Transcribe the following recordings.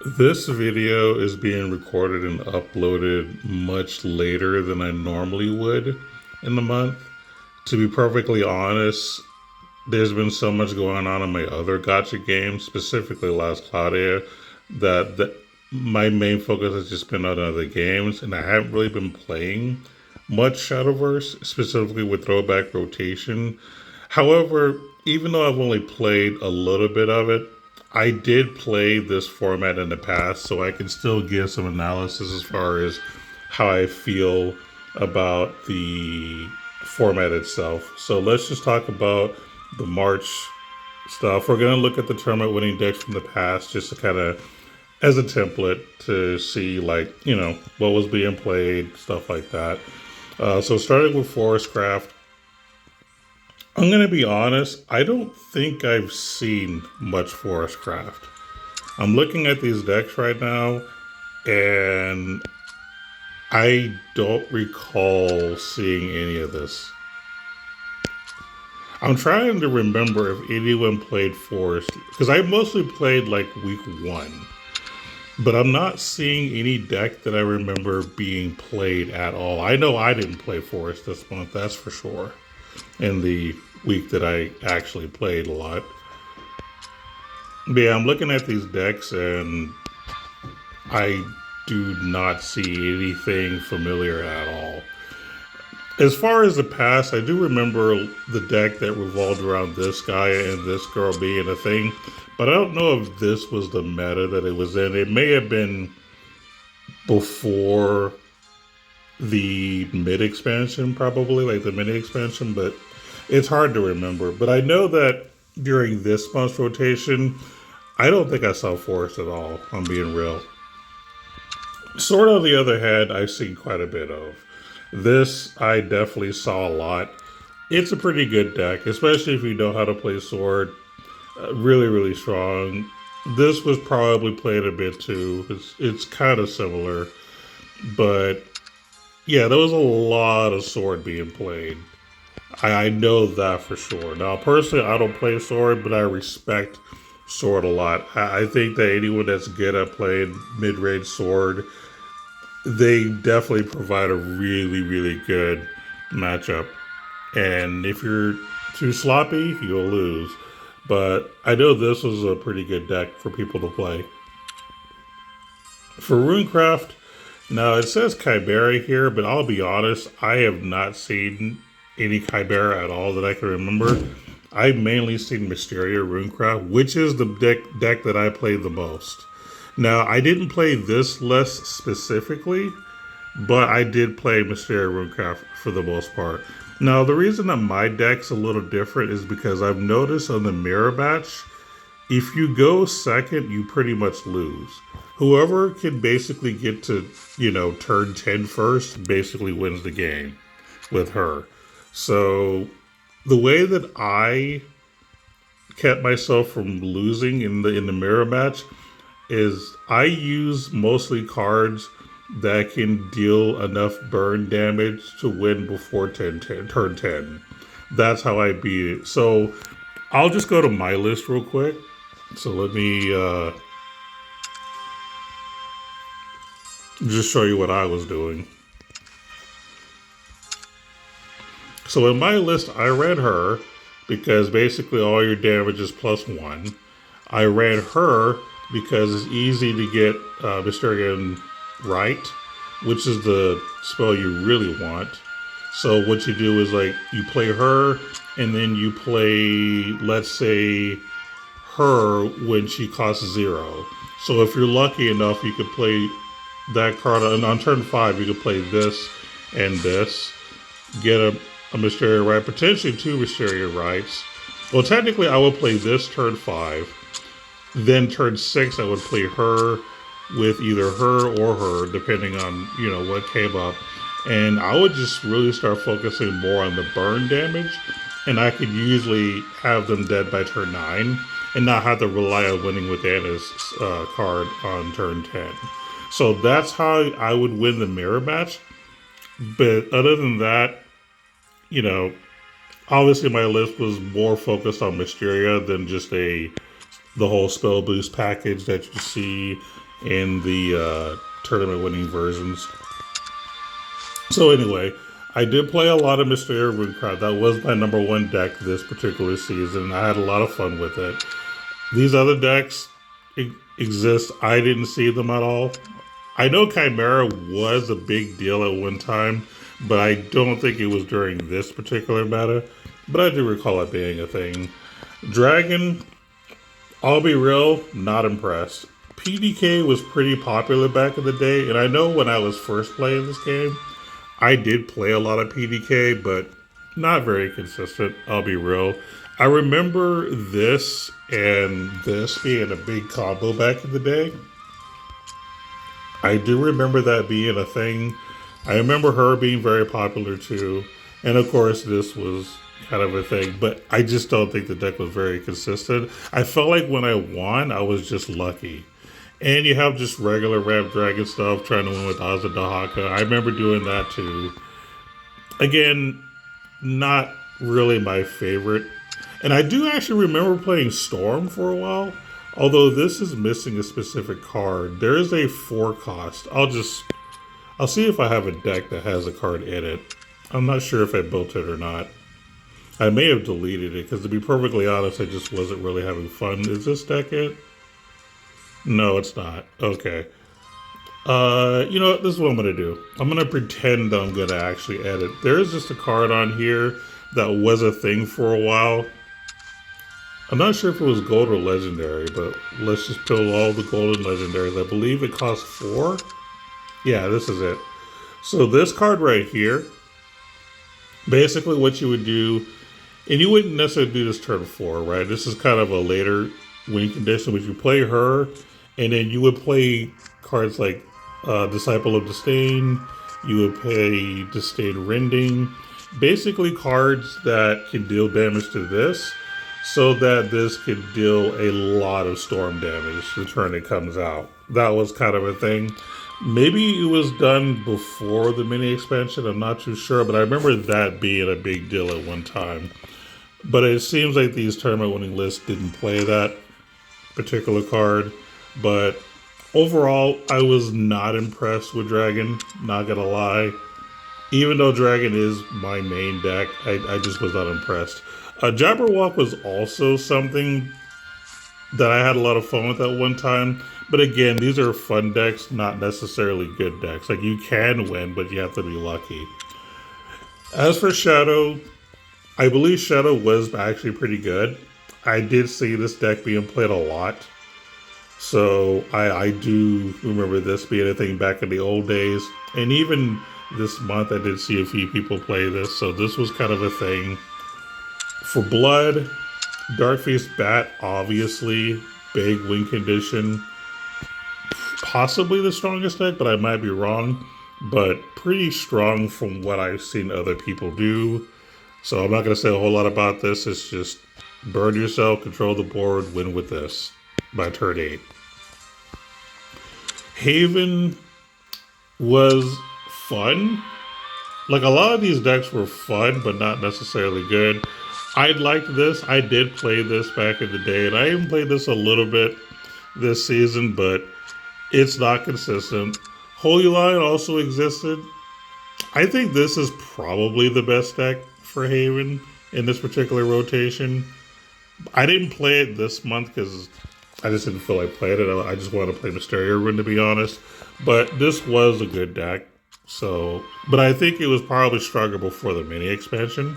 This video is being recorded and uploaded much later than I normally would in the month. To be perfectly honest, there's been so much going on in my other gotcha games, specifically Last Claudia, that my main focus has just been on other games, and I haven't really been playing much Shadowverse, specifically with throwback rotation. However, even though I've only played a little bit of it, I did play this format in the past, so I can still give some analysis as far as how I feel about the format itself. So let's just talk about the March stuff. We're going to look at the tournament winning decks from the past just to kind of as a template to see, like, what was being played, stuff like that. So starting with Forestcraft, I'm going to be honest, I don't think I've seen much Forestcraft. I'm looking at these decks right now, and I don't recall seeing any of this. I'm trying to remember if anyone played Forest, because I mostly played like week one, but I'm not seeing any deck that I remember being played at all. I know I didn't play Forest this month, that's for sure, in the week that I actually played a lot. But yeah, I'm looking at these decks and I do not see anything familiar at all. As far as the past, I do remember the deck that revolved around this guy and this girl being a thing, but I don't know if this was the meta that it was in. It may have been before the mid expansion, probably, like the mini expansion, but it's hard to remember. But I know that during this month's rotation, I don't think I saw Forest at all, I'm being real. Sword, on the other hand, I've seen quite a bit of. This, I definitely saw a lot. It's a pretty good deck, especially if you know how to play Sword. Really, really strong. This was probably played a bit too. It's kind of similar. But yeah, there was a lot of Sword being played. I know that for sure. Now, personally, I don't play Sword, but I respect Sword a lot. I think that anyone that's good at playing mid-range Sword, they definitely provide a really, really good matchup. And if you're too sloppy, you'll lose. But I know this was a pretty good deck for people to play. For Runecraft, now it says Chimera here, but I'll be honest, I have not seen any Chimera at all that I can remember. I've mainly seen Mysteria Runecraft, which is the deck that I played the most. Now, I didn't play this list specifically, but I did play Mysteria Runecraft for the most part. Now, the reason that my deck's a little different is because I've noticed on the mirror batch, if you go second, you pretty much lose. Whoever can basically get to, turn 10 first basically wins the game with her. So the way that I kept myself from losing in the mirror match is I use mostly cards that can deal enough burn damage to win before turn 10. That's how I beat it. So I'll just go to my list real quick. So let me just show you what I was doing. So in my list, I ran her because basically all your damage is +1. I ran her because it's easy to get Mysterian right, which is the spell you really want. So what you do is, like, you play her and then you play, let's say, her when she costs 0. So if you're lucky enough, you could play that card on turn 5. You could play this and this, get a Mysteria right, potentially 2 Mysteria rights. Well, technically, I would play this turn 5. Then turn 6, I would play her with either her or her, depending on, what came up. And I would just really start focusing more on the burn damage. And I could usually have them dead by turn 9 and not have to rely on winning with Anna's card on turn 10. So that's how I would win the mirror match. But other than that, obviously my list was more focused on Mysteria than just the whole spell boost package that you see in the tournament winning versions. So anyway, I did play a lot of Mysterio Runecraft. That was my number one deck this particular season, and I had a lot of fun with it. These other decks exist. I didn't see them at all. I know Chimera was a big deal at one time, but I don't think it was during this particular meta. But I do recall it being a thing. Dragon, I'll be real, not impressed. PDK was pretty popular back in the day, and I know when I was first playing this game, I did play a lot of PDK, but not very consistent, I'll be real. I remember this and this being a big combo back in the day. I do remember that being a thing. I remember her being very popular too. And of course, this was kind of a thing, but I just don't think the deck was very consistent. I felt like when I won, I was just lucky. And you have just regular Ramp Dragon stuff, trying to win with Ozzy Dahaka. I remember doing that too. Again, not really my favorite. And I do actually remember playing Storm for a while. Although this is missing a specific card. There is a 4 cost. I'll see if I have a deck that has a card in it. I'm not sure if I built it or not. I may have deleted it, because to be perfectly honest, I just wasn't really having fun. Is this deck it? No, it's not. Okay. You know what? This is what I'm going to do. I'm going to pretend that I'm going to actually edit. There is just a card on here that was a thing for a while. I'm not sure if it was gold or legendary, but let's just pull all the golden legendaries. I believe it costs 4. Yeah, this is it. So this card right here, basically what you would do, and you wouldn't necessarily do this turn 4, right? This is kind of a later win condition, which you play her, and then you would play cards like Disciple of Disdain, you would play Disdain Rending, basically cards that can deal damage to this, so that this could deal a lot of storm damage the turn it comes out. That was kind of a thing. Maybe it was done before the mini expansion, I'm not too sure, but I remember that being a big deal at one time. But it seems like these tournament winning lists didn't play that particular card. But overall, I was not impressed with Dragon, not gonna lie. Even though Dragon is my main deck, I just was not impressed. Jabberwock was also something that I had a lot of fun with at one time. But again, these are fun decks, not necessarily good decks. Like, you can win, but you have to be lucky. As for Shadow, I believe Shadow was actually pretty good. I did see this deck being played a lot. So I do remember this being a thing back in the old days. And even this month, I did see a few people play this. So this was kind of a thing. For Blood, Darkface Bat, obviously, big win condition. Possibly the strongest deck, but I might be wrong. But pretty strong from what I've seen other people do. So I'm not going to say a whole lot about this. It's just burn yourself, control the board, win with this by turn 8. Haven was fun. Like, a lot of these decks were fun, but not necessarily good. I liked this. I did play this back in the day, and I even played this a little bit this season, but it's not consistent. Holy Lion also existed. I think this is probably the best deck for Haven in this particular rotation. I didn't play it this month because I just didn't feel like playing it. I just wanted to play Mysterio Rune, to be honest. But this was a good deck. So, but I think it was probably stronger before the mini expansion.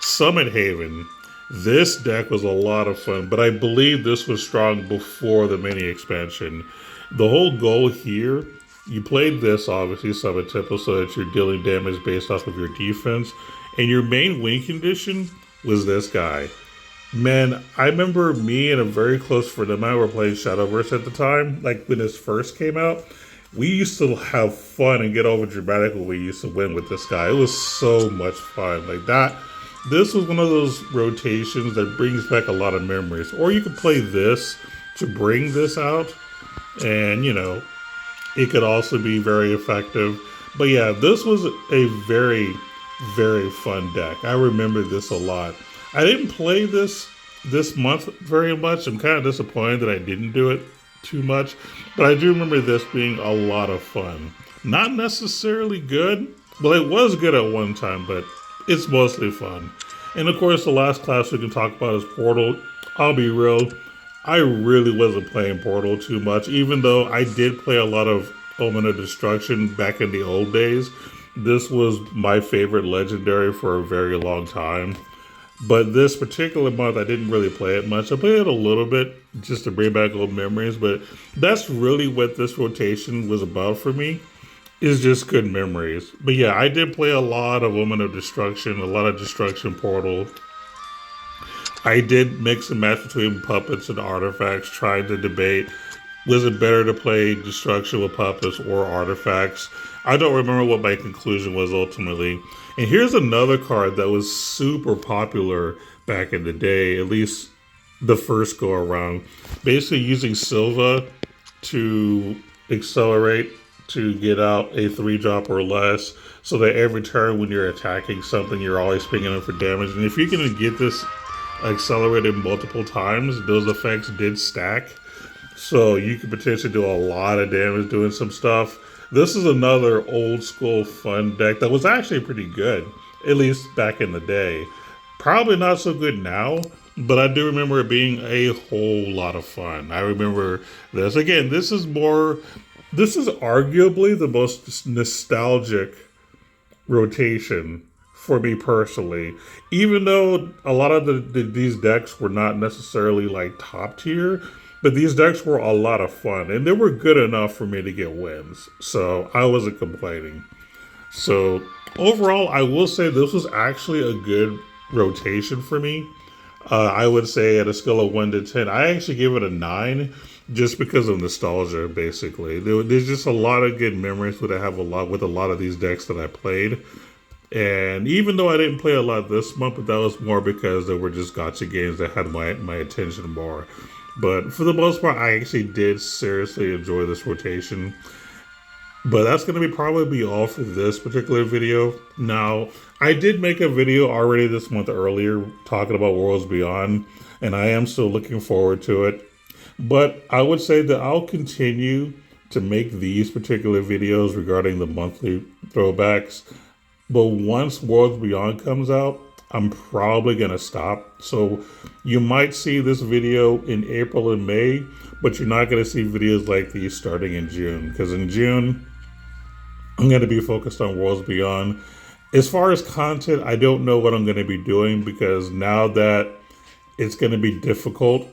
Summit Haven. This deck was a lot of fun, but I believe this was strong before the mini expansion. The whole goal here, you played this, obviously, Summit Temple, so that you're dealing damage based off of your defense. And your main win condition was this guy. Man, I remember me and a very close friend of mine were playing Shadowverse at the time, like when this first came out. We used to have fun and get over dramatic when we used to win with this guy. It was so much fun. Like that. This was one of those rotations that brings back a lot of memories. Or you could play this to bring this out. And, you know, it could also be very effective. But yeah, this was a very, very fun deck. I remember this a lot. I didn't play this month very much. I'm kind of disappointed that I didn't do it too much, but I do remember this being a lot of fun. Not necessarily good. Well, it was good at one time, but it's mostly fun. And of course, the last class we can talk about is Portal. I'll be real, I really wasn't playing Portal too much, even though I did play a lot of Omen of Destruction back in the old days. This was my favorite legendary for a very long time. But this particular month, I didn't really play it much. I played it a little bit just to bring back old memories, but that's really what this rotation was about for me, is just good memories. But yeah, I did play a lot of Woman of Destruction, a lot of Destruction Portal. I did mix and match between puppets and artifacts, trying to debate, was it better to play Destruction with puppets or artifacts? I don't remember what my conclusion was ultimately. And here's another card that was super popular back in the day, at least the first go around. Basically using Silva to accelerate to get out a 3-drop or less, so that every turn when you're attacking something, you're always picking up for damage. And if you're going to get this accelerated multiple times, those effects did stack. So you could potentially do a lot of damage doing some stuff. This is another old school fun deck that was actually pretty good, at least back in the day. Probably not so good now, but I do remember it being a whole lot of fun. I remember this. Again, this is arguably the most nostalgic rotation for me personally. Even though a lot of these decks were not necessarily like top tier, but these decks were a lot of fun, and they were good enough for me to get wins. So I wasn't complaining. So overall, I will say this was actually a good rotation for me. I would say at a scale of 1 to 10, I actually give it a 9 just because of nostalgia, basically. There's just a lot of good memories that I have with a lot of these decks that I played. And even though I didn't play a lot this month, but that was more because they were just gacha games that had my attention more. But for the most part, I actually did seriously enjoy this rotation. But that's going to probably be all for this particular video. Now, I did make a video already this month earlier talking about Worlds Beyond, and I am still looking forward to it. But I would say that I'll continue to make these particular videos regarding the monthly throwbacks. But once Worlds Beyond comes out, I'm probably going to stop. So you might see this video in April and May, but you're not going to see videos like these starting in June. Because in June, I'm going to be focused on Worlds Beyond. As far as content, I don't know what I'm going to be doing, because now that it's going to be difficult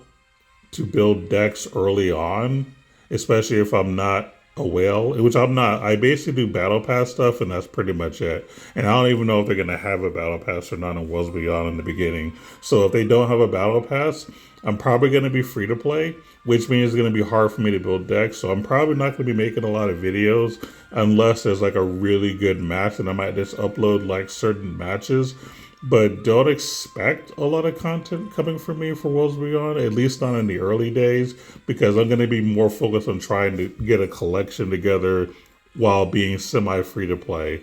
to build decks early on, especially if I'm not a whale, which I'm not. I basically do battle pass stuff, and that's pretty much it. And I don't even know if they're going to have a battle pass or not in Worlds Beyond in the beginning. So if they don't have a battle pass, I'm probably going to be free to play, which means it's going to be hard for me to build decks. So I'm probably not going to be making a lot of videos unless there's like a really good match, and I might just upload like certain matches. But don't expect a lot of content coming from me for Worlds Beyond, at least not in the early days, because I'm going to be more focused on trying to get a collection together while being semi-free to play.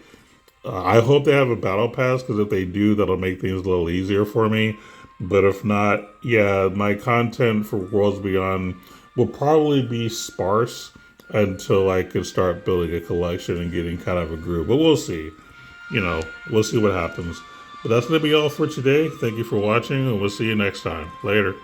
I hope they have a battle pass, because if they do, that'll make things a little easier for me. But if not, yeah, my content for Worlds Beyond will probably be sparse until I can start building a collection and getting kind of a groove. But we'll see. We'll see what happens. But that's going to be all for today. Thank you for watching, and we'll see you next time. Later.